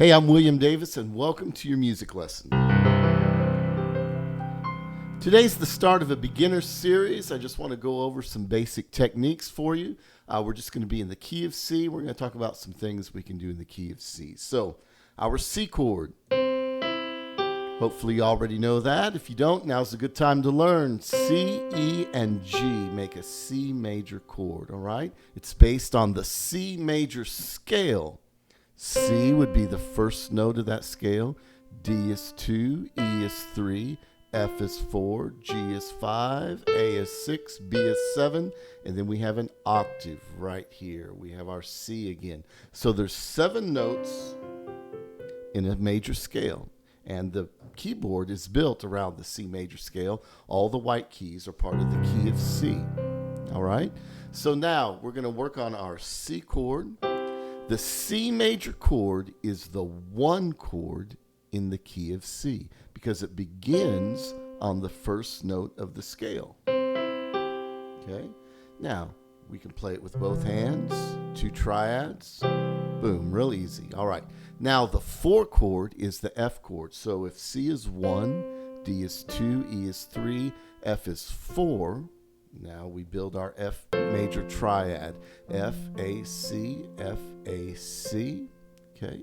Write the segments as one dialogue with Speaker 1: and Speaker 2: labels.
Speaker 1: Hey, I'm William Davis, and welcome to your music lesson. Today's the start of a beginner series. I just want to go over some basic techniques for you. We're just going to be in the key of C. We're going to talk about some things we can do in the key of C. So, our C chord. Hopefully you already know that. If you don't, now's a good time to learn. C, E, and G make a C major chord, all right? It's based on the C major scale. C would be the first note of that scale. D is 2, E is 3, F is 4, G is 5, A is 6, B is 7, and then we have an octave right here. We have our C again. So there's 7 notes in a major scale, and the keyboard is built around the C major scale. All the white keys are part of the key of C. All right? So now we're going to work on our C chord. The C major chord is the 1 chord in the key of C because it begins on the first note of the scale. Okay? Now, we can play it with both hands, 2 triads. Boom, real easy. All right. Now, the 4 chord is the F chord. So if C is 1, D is 2, E is 3, F is 4, now we build our F major triad. F, A, C, F, A, C. Okay?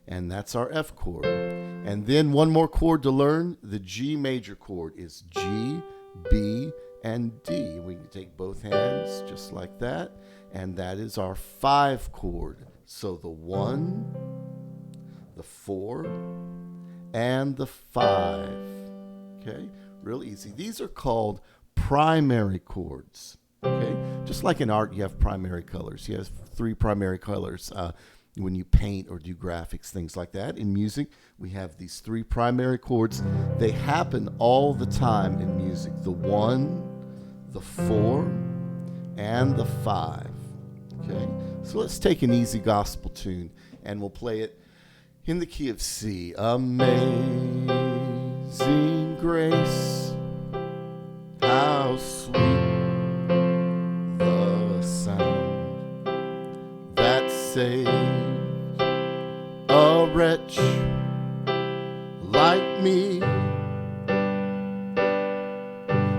Speaker 1: And that's our F chord. And then one more chord to learn. The G major chord is G, B, and D. We can take both hands just like that. And that is our 5 chord. So the 1, the 4, and the 5. Okay? Real easy. These are called primary chords. Okay? Just like in art, you have primary colors. You have 3 primary colors when you paint or do graphics, things like that. In music, we have these 3 primary chords. They happen all the time in music. The 1, the 4, and the 5. Okay? So let's take an easy gospel tune and we'll play it in the key of C. Amazing grace, how sweet the sound that saved a wretch like me.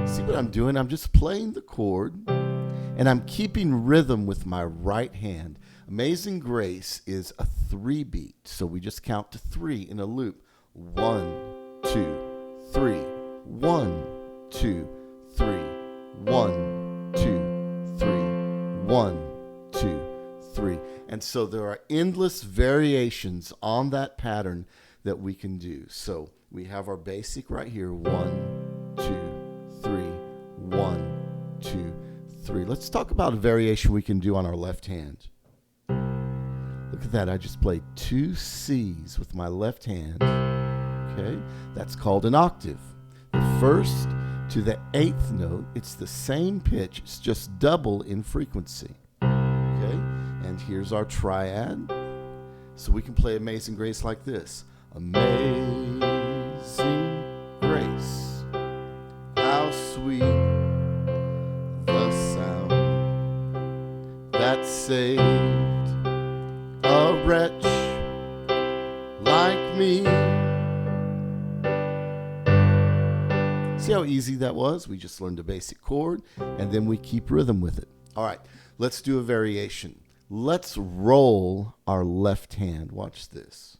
Speaker 1: See what I'm doing? I'm just playing the chord and I'm keeping rhythm with my right hand. Amazing Grace is a 3 beat, so we just count to 3 in a loop. 1, 2, 3. 1, 2, 3. 1, 2, 3. 1, 2, 3. And so there are endless variations on that pattern that we can do. So we have our basic right here. 1, 2, 3. 1, 2, 3. Let's talk about a variation we can do on our left hand. Look at that. I just played 2 C's with my left hand. Okay? That's called an octave. The first to the 8th note, it's the same pitch. It's just double in frequency. Okay? And here's our triad. So we can play Amazing Grace like this. Amazing Grace, how sweet the sound that saved a wretch like me. See how easy that was? We just learned a basic chord and then we keep rhythm with it. All right, let's do a variation. Let's roll our left hand. Watch this.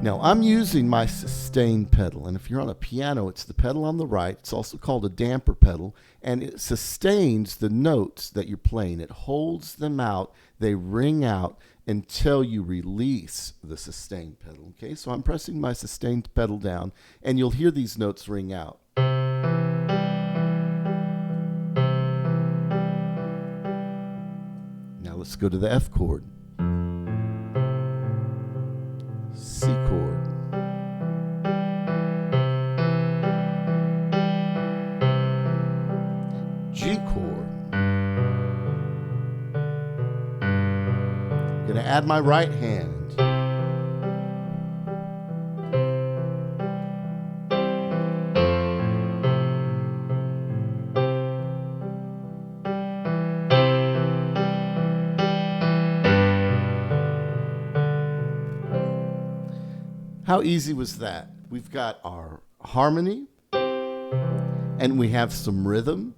Speaker 1: Now, I'm using my sustain pedal, and if you're on a piano, it's the pedal on the right. It's also called a damper pedal, and it sustains the notes that you're playing. It holds them out. They ring out until you release the sustain pedal. Okay, so I'm pressing my sustain pedal down, and you'll hear these notes ring out. Now let's go to the F chord. C chord. G chord. I'm going to add my right hand. How easy was that? We've got our harmony, and we have some rhythm.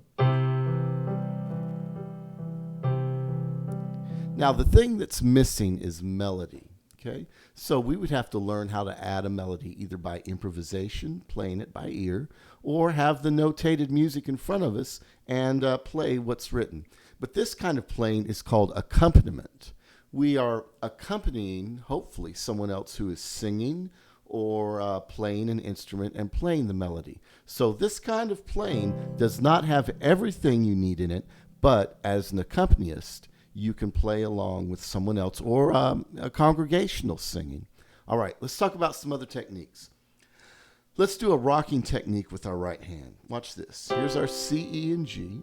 Speaker 1: Now, the thing that's missing is melody, okay? So we would have to learn how to add a melody either by improvisation, playing it by ear, or have the notated music in front of us and play what's written. But this kind of playing is called accompaniment. We are accompanying, hopefully, someone else who is singing or playing an instrument and playing the melody. So this kind of playing does not have everything you need in it, but as an accompanist, you can play along with someone else or a congregational singing. All right, let's talk about some other techniques. Let's do a rocking technique with our right hand. Watch this. Here's our C, E, and G.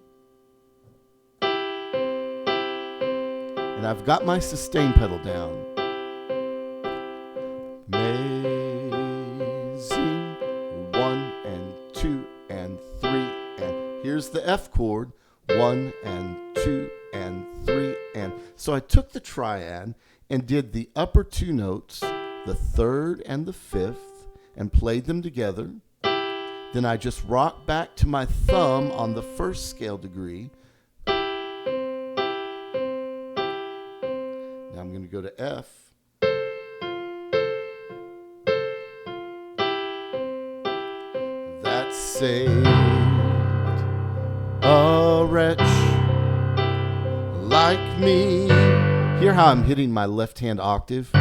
Speaker 1: And I've got my sustain pedal down. Amazing. 1 and 2 and 3 and here's the F chord. 1 and 2 and 3 and so I took the triad and did the upper two notes, the third and the fifth, and played them together. Then I just rocked back to my thumb on the first scale degree. Now I'm going to go to F. That saved a wretch like me. Hear how I'm hitting my left hand octave?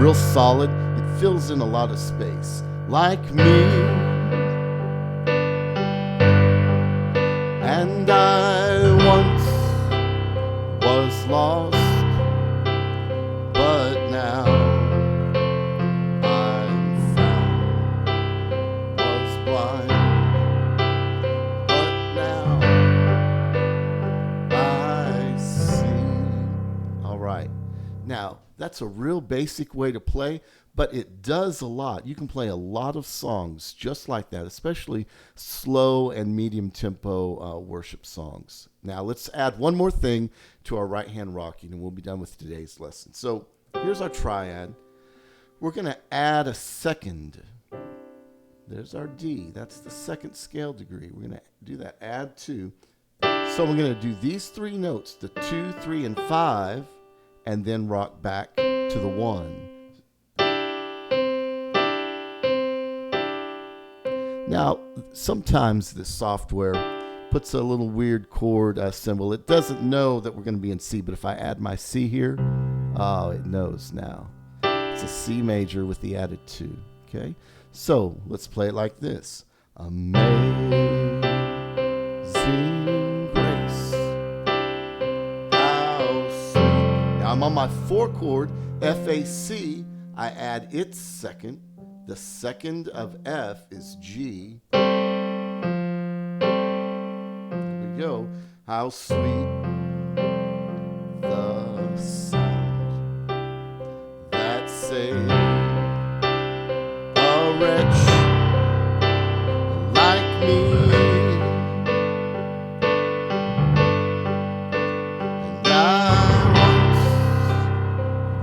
Speaker 1: Real solid. It fills in a lot of space. Like me. And I once was lost, but now I'm found. Was blind, but now I see. All right. Now, that's a real basic way to play, but it does a lot. You can play a lot of songs just like that, especially slow and medium tempo worship songs. Now, let's add one more thing to our right hand rocking, and we'll be done with today's lesson. So here's our triad. We're going to add a second. There's our D. That's the second scale degree. We're going to do that, add 2. So we're going to do these 3 notes, the 2, 3, and 5, and then rock back to the 1. Now, sometimes this software puts a little weird chord symbol. It doesn't know that we're going to be in C, but if I add my C here, oh, it knows now. It's a C major with the added 2, okay? So, let's play it like this. Amazing grace, how sweet. Now, I'm on my 4 chord, F, A, C. I add its second. The second of F is G. There we go. How sweet the sound that saved a wretch like me. And I once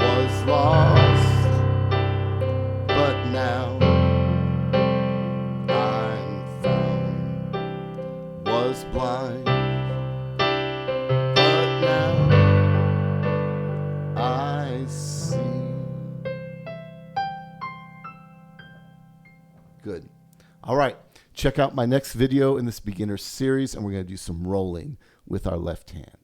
Speaker 1: was lost, but now I'm found. Was blind, but now I see. Good. All right. Check out my next video in this beginner series, and we're going to do some rolling with our left hand.